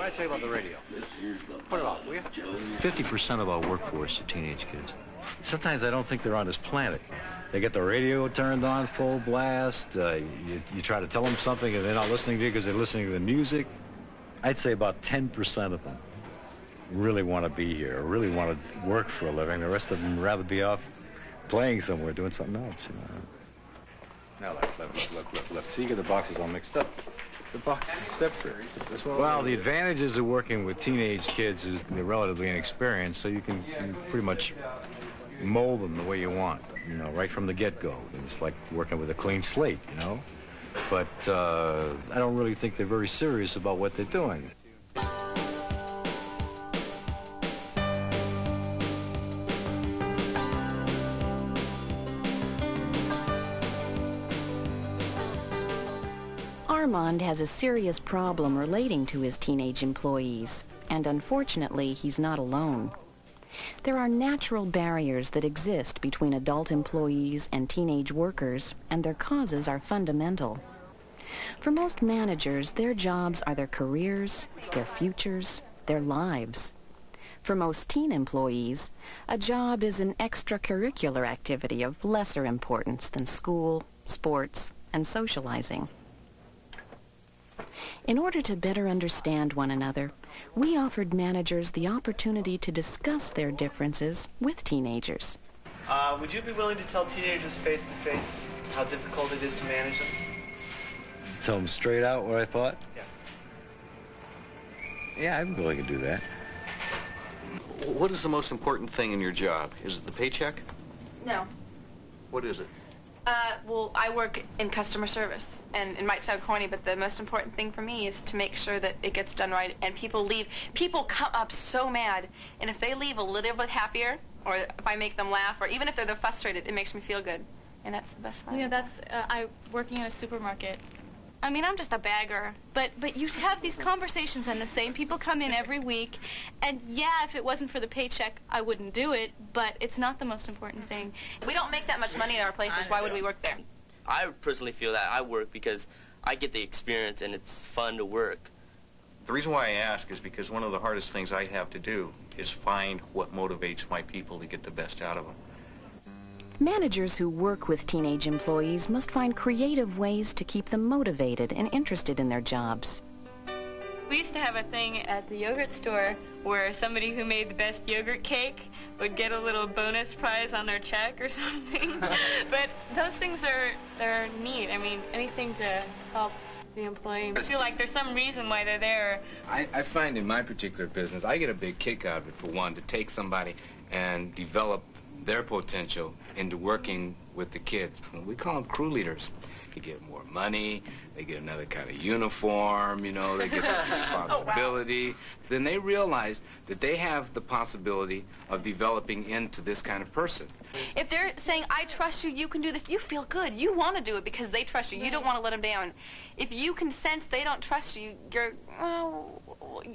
What did I tell you about the radio? Put it on, will you? 50% of our workforce are teenage kids. Sometimes I don't think they're on this planet. They get the radio turned on full blast. You try to tell them something and they're not listening to you because they're listening to the music. I'd say about 10% of them really want to be here, or really want to work for a living. The rest of them would rather be off playing somewhere, doing something else, you know. Now, look. See, you get the boxes all mixed up. The box is separate. Well, the advantages of working with teenage kids is they're relatively inexperienced, so you can pretty much mold them the way you want, you know, right from the get-go. It's like working with a clean slate, you know. But I don't really think they're very serious about what they're doing. Armand has a serious problem relating to his teenage employees, and unfortunately, he's not alone. There are natural barriers that exist between adult employees and teenage workers, and their causes are fundamental. For most managers, their jobs are their careers, their futures, their lives. For most teen employees, a job is an extracurricular activity of lesser importance than school, sports, and socializing. In order to better understand one another, we offered managers the opportunity to discuss their differences with teenagers. Would you be willing to tell teenagers face-to-face how difficult it is to manage them? Tell them straight out what I thought? Yeah. Yeah, I'm willing to do that. What is the most important thing in your job? Is it the paycheck? No. What is it? Well, I work in customer service, and it might sound corny, but the most important thing for me is to make sure that it gets done right, and people leave. People come up so mad, and if they leave a little bit happier, or if I make them laugh, or even if they're frustrated, it makes me feel good, and that's the best part. Yeah, that's, I working in a supermarket. I mean, I'm just a bagger, but you have these conversations, and the same people come in every week, and yeah, if it wasn't for the paycheck, I wouldn't do it, but it's not the most important thing. We don't make that much money in our places. Why would we work there? I personally feel that I work because I get the experience, and it's fun to work. The reason why I ask is because one of the hardest things I have to do is find what motivates my people to get the best out of them. Managers who work with teenage employees must find creative ways to keep them motivated and interested in their jobs. We used to have a thing at the yogurt store where somebody who made the best yogurt cake would get a little bonus prize on their check or something. But those things they're neat. I mean, anything to help the employee. I feel like there's some reason why they're there. I find in my particular business, I get a big kick out of it, for one, to take somebody and develop their potential into working with the kids. We call them crew leaders. They get more money, they get another kind of uniform, you know, they get responsibility. Oh, wow. Then they realize that they have the possibility of developing into this kind of person. If they're saying, I trust you, you can do this, you feel good. You want to do it because they trust you. You don't want to let them down. If you can sense they don't trust you,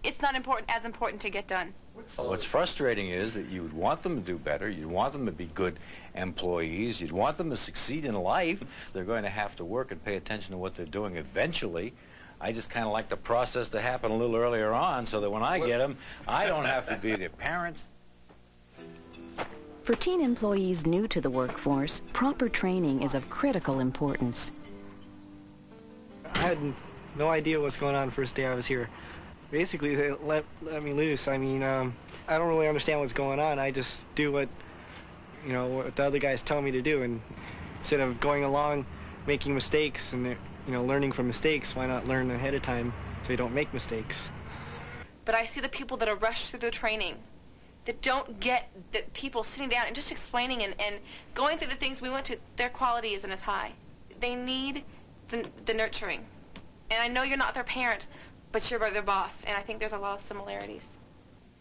it's not as important to get done. What's frustrating is that you would want them to do better, you'd want them to be good employees, you'd want them to succeed in life. They're going to have to work and pay attention to what they're doing eventually. I just kind of like the process to happen a little earlier on so that when I get them, I don't have to be their parents. For teen employees new to the workforce, proper training is of critical importance. I had no idea what's going on the first day I was here. Basically, they let me loose. I mean, I don't really understand what's going on. I just do what the other guys tell me to do, and instead of going along, making mistakes, and learning from mistakes, why not learn ahead of time so you don't make mistakes? But I see the people that are rushed through the training that don't get the people sitting down and just explaining and going through the things we went to. Their quality isn't as high. They need the nurturing. And I know you're not their parent, but you're their boss, and I think there's a lot of similarities.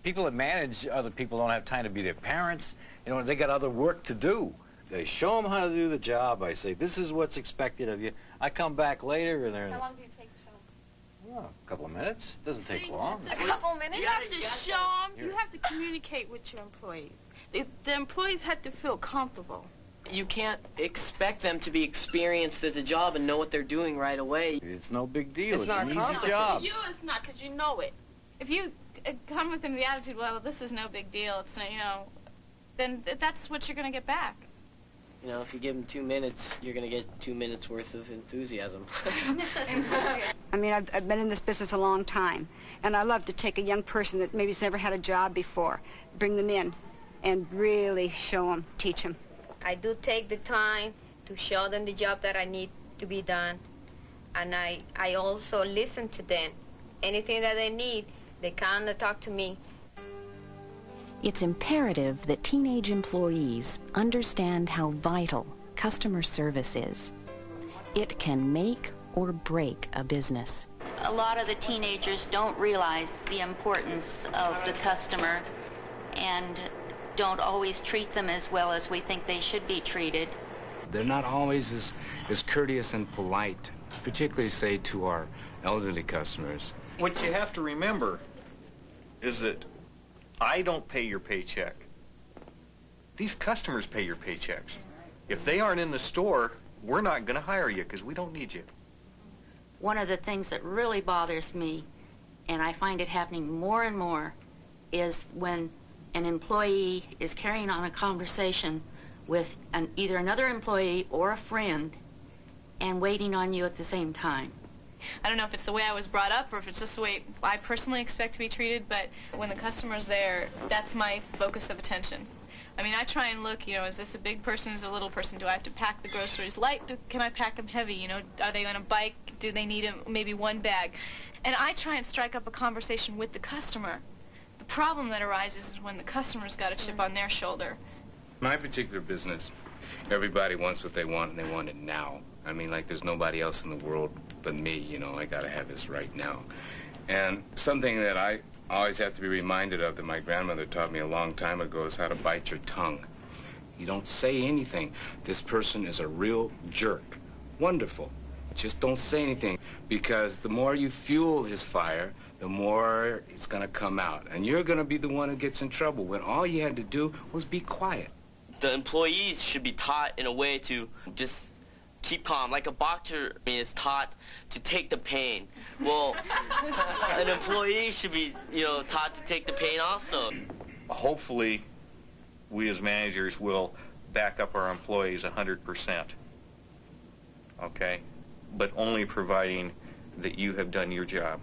People that manage other people don't have time to be their parents. They got other work to do. They show them how to do the job. I say, this is what's expected of you. I come back later, and they're... How long do you take to show them? Well, a couple of minutes. It doesn't take long. A couple minutes? You have to show them. You have to communicate with your employees. The employees have to feel comfortable. You can't expect them to be experienced at the job and know what they're doing right away. It's no big deal. It's an easy job. To you, it's not, because you know it. If you come with them the attitude, well, this is no big deal, it's not, then that's what you're going to get back. If you give them 2 minutes, you're going to get 2 minutes worth of enthusiasm. I mean, I've been in this business a long time, and I love to take a young person that maybe has never had a job before, bring them in, and really show them, teach them. I do take the time to show them the job that I need to be done, and I also listen to them. Anything that they need, they come and talk to me. It's imperative that teenage employees understand how vital customer service is. It can make or break a business. A lot of the teenagers don't realize the importance of the customer and don't always treat them as well as we think they should be treated. They're not always as courteous and polite, particularly, say, to our elderly customers. What you have to remember is that I don't pay your paycheck. These customers pay your paychecks. If they aren't in the store, we're not going to hire you because we don't need you. One of the things that really bothers me, and I find it happening more and more, is when an employee is carrying on a conversation with either another employee or a friend and waiting on you at the same time. I don't know if it's the way I was brought up or if it's just the way I personally expect to be treated, but when the customer's there, that's my focus of attention. I mean, I try and look, is this a big person, is it a little person? Do I have to pack the groceries light? Can I pack them heavy? Are they on a bike? Do they need maybe one bag? And I try and strike up a conversation with the customer. The problem that arises is when the customer's got a chip on their shoulder. My particular business, everybody wants what they want, and they want it now. I mean, like there's nobody else in the world but me, I gotta have this right now. And something that I always have to be reminded of that my grandmother taught me a long time ago is how to bite your tongue. You don't say anything. This person is a real jerk. Wonderful. Just don't say anything, because the more you fuel his fire, the more it's gonna come out. And you're gonna be the one who gets in trouble when all you had to do was be quiet. The employees should be taught in a way to just keep calm, like a boxer is taught to take the pain. Well, an employee should be, taught to take the pain also. Hopefully, we as managers will back up our employees 100%. Okay? But only providing that you have done your job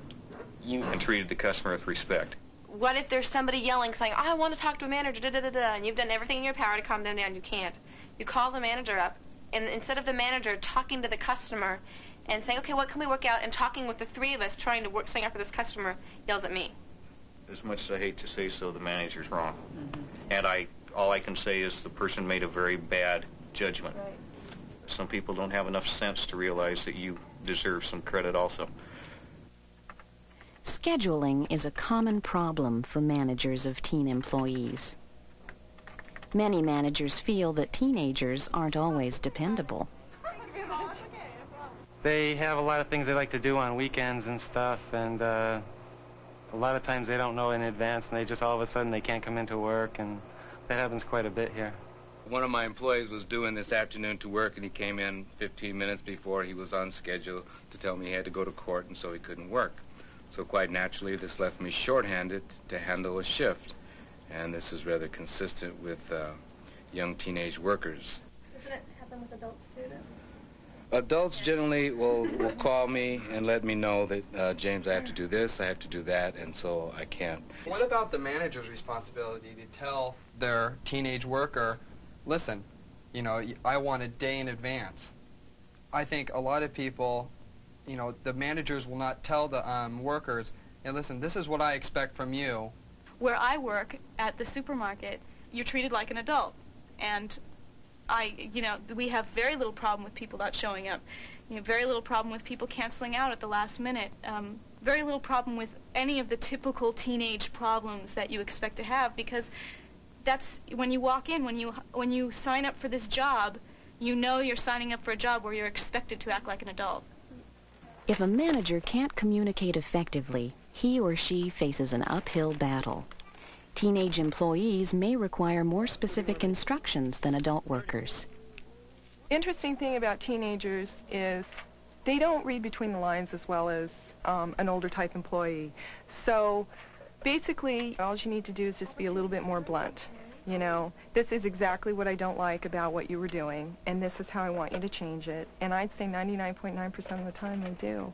and treated the customer with respect. What if there's somebody yelling, saying, I want to talk to a manager, and you've done everything in your power to calm them down, you can't. You call the manager up, and instead of the manager talking to the customer and saying, okay, what can we work out, and talking with the three of us trying to work something out for this customer, yells at me. As much as I hate to say so, the manager's wrong. And all I can say is the person made a very bad judgment. Right. Some people don't have enough sense to realize that you deserve some credit also. Scheduling is a common problem for managers of teen employees. Many managers feel that teenagers aren't always dependable. They have a lot of things they like to do on weekends and stuff, and a lot of times they don't know in advance, and they just all of a sudden they can't come into work, and that happens quite a bit here. One of my employees was due in this afternoon to work, and he came in 15 minutes before he was on schedule to tell me he had to go to court, and so he couldn't work. So quite naturally, this left me shorthanded to handle a shift, and this is rather consistent with young teenage workers. Doesn't it happen with adults too, though? Adults generally will call me and let me know that, James, I have to do this, I have to do that, and so I can't. What about the manager's responsibility to tell their teenage worker, listen, I want a day in advance? I think a lot of people you know, the managers will not tell the workers, hey, listen, this is what I expect from you. Where I work at the supermarket, you're treated like an adult. And we have very little problem with people not showing up. Very little problem with people canceling out at the last minute. Very little problem with any of the typical teenage problems that you expect to have, because that's when you walk in, when you sign up for this job, you know you're signing up for a job where you're expected to act like an adult. If a manager can't communicate effectively, he or she faces an uphill battle. Teenage employees may require more specific instructions than adult workers. Interesting thing about teenagers is they don't read between the lines as well as an older type employee. So basically, all you need to do is just be a little bit more blunt. You know, this is exactly what I don't like about what you were doing, and this is how I want you to change it. And I'd say 99.9% of the time they do.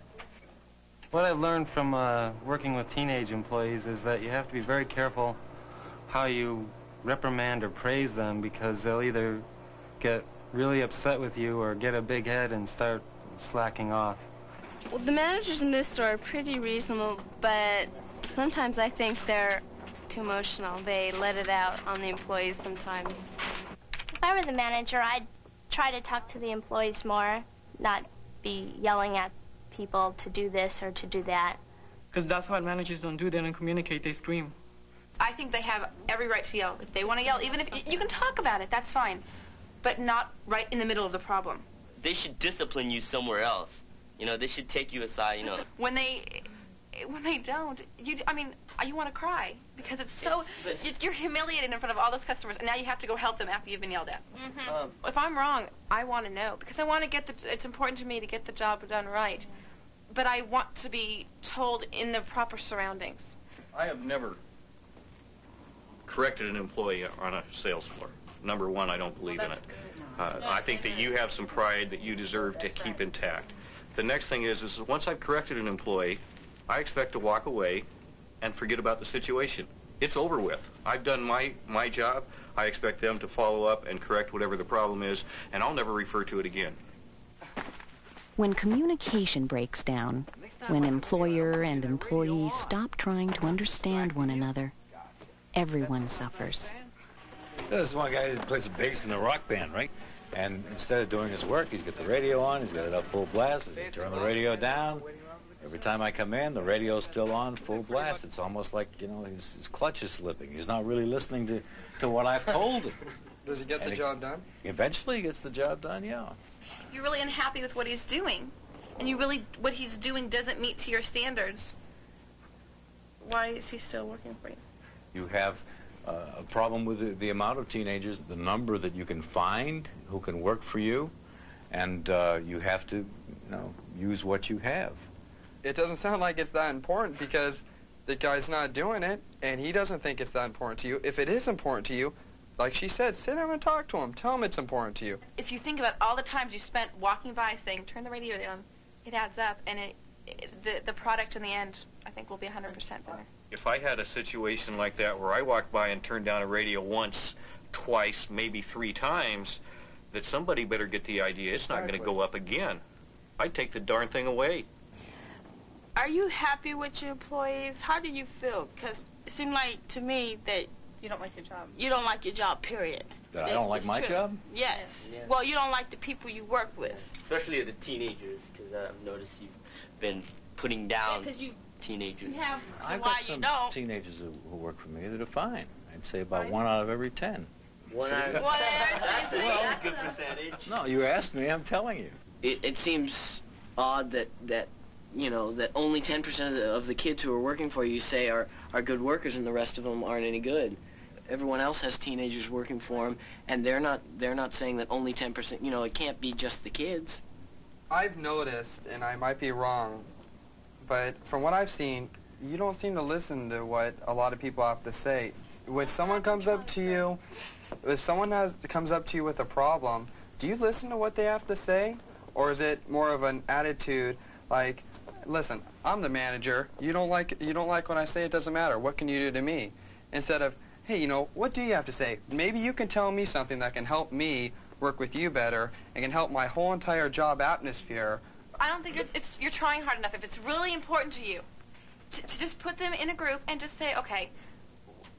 What I've learned from working with teenage employees is that you have to be very careful how you reprimand or praise them, because they'll either get really upset with you or get a big head and start slacking off. Well, the managers in this store are pretty reasonable, but sometimes I think they're too emotional. They let it out on the employees sometimes. If I were the manager, I'd try to talk to the employees more, not be yelling at people to do this or to do that. Because that's what managers don't do. They don't communicate, they scream. I think they have every right to yell. If they want to yell, even if you can talk about it, that's fine, but not right in the middle of the problem. They should discipline you somewhere else. They should take you aside, When they don't, you want to cry, because it's so, you're humiliated in front of all those customers, and now you have to go help them after you've been yelled at. If I'm wrong, I want to know, because I want to it's important to me to get the job done right, but I want to be told in the proper surroundings. I have never corrected an employee on a sales floor. Number one, I don't believe in it. I think that you have some pride that you deserve to keep intact. The next thing is once I've corrected an employee, I expect to walk away and forget about the situation. It's over with. I've done my job. I expect them to follow up and correct whatever the problem is, and I'll never refer to it again. When communication breaks down, when employer and employee stop trying to understand one another, everyone suffers. This is one guy who plays the bass in the rock band, right? And instead of doing his work, he's got the radio on, he's got it up full blast, he's turn the radio down. Every time I come in, the radio's still on, full blast. It's almost like, his clutch is slipping. He's not really listening to what I've told him. Does he get the job done? Eventually he gets the job done, yeah. You're really unhappy with what he's doing, and what he's doing doesn't meet to your standards. Why is he still working for you? You have a problem with the amount of teenagers, the number that you can find who can work for you, and you have to, use what you have. It doesn't sound like it's that important, because the guy's not doing it, and he doesn't think it's that important to you. If it is important to you, like she said, sit down and talk to him. Tell him it's important to you. If you think about all the times you spent walking by saying, turn the radio down, it adds up, and the product in the end, I think, will be 100% better. If I had a situation like that where I walked by and turned down a radio once, twice, maybe 3 times, that somebody better get the idea it's not going to go up again. I'd take the darn thing away. Are you happy with your employees? How do you feel? Because it seemed like to me that You don't like your job. you don't like your job, period. That I don't like It's my true. job? Yes. Yeah. Well, you don't like the people you work with. Especially the teenagers, because I've noticed you've been putting down teenagers. You have, so I've why got some you don't? teenagers who work for me that are fine. I'd say about 1 out of every 10. That's a good percentage. No, you asked me, I'm telling you. It seems odd that only 10% of the kids who are working for you say are good workers, and the rest of them aren't any good. Everyone else has teenagers working for them, and they're not saying that only 10%. It can't be just the kids. I've noticed, and I might be wrong, but from what I've seen, you don't seem to listen to what a lot of people have to say. When someone comes up to you, comes up to you with a problem, do you listen to what they have to say, or is it more of an attitude like, listen, I'm the manager. You don't like what I say. It doesn't matter. What can you do to me? Instead of, hey, what do you have to say? Maybe you can tell me something that can help me work with you better and can help my whole entire job atmosphere I don't think you're trying hard enough. If it's really important to you, to just put them in a group and just say, okay,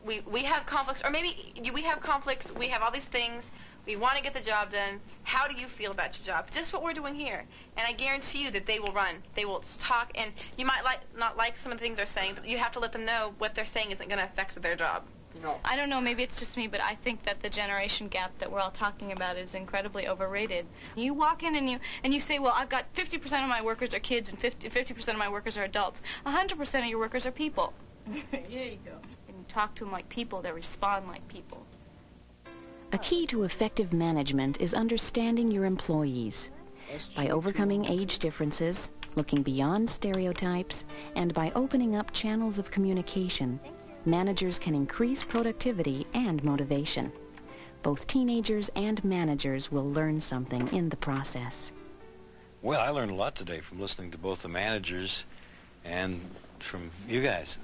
we have conflicts, or maybe we have conflicts, we have all these things, we want to get the job done. How do you feel about your job? Just what we're doing here. And I guarantee you that they will run. They will talk, and you might not like some of the things they're saying, but you have to let them know what they're saying isn't going to affect their job. No. I don't know, maybe it's just me, but I think that the generation gap that we're all talking about is incredibly overrated. You walk in and you say, well, I've got 50% of my workers are kids and 50% of my workers are adults. 100% of your workers are people. There you go. And you talk to them like people, they respond like people. A key to effective management is understanding your employees. By overcoming age differences, looking beyond stereotypes, and by opening up channels of communication, managers can increase productivity and motivation. Both teenagers and managers will learn something in the process. Well, I learned a lot today from listening to both the managers and from you guys.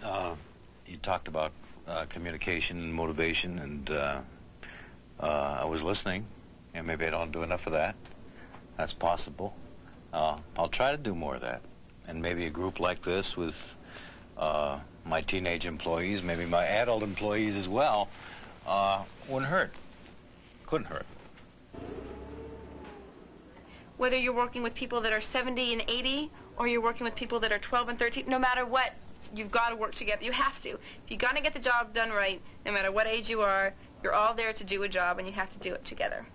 You talked about communication and motivation, and I was listening, and maybe I don't do enough of that. That's possible. I'll try to do more of that. And maybe a group like this with my teenage employees, maybe my adult employees as well, wouldn't hurt. Couldn't hurt. Whether you're working with people that are 70 and 80, or you're working with people that are 12 and 13, no matter what, you've got to work together. You have to. If you're going to get the job done right, no matter what age you are, you're all there to do a job, and you have to do it together.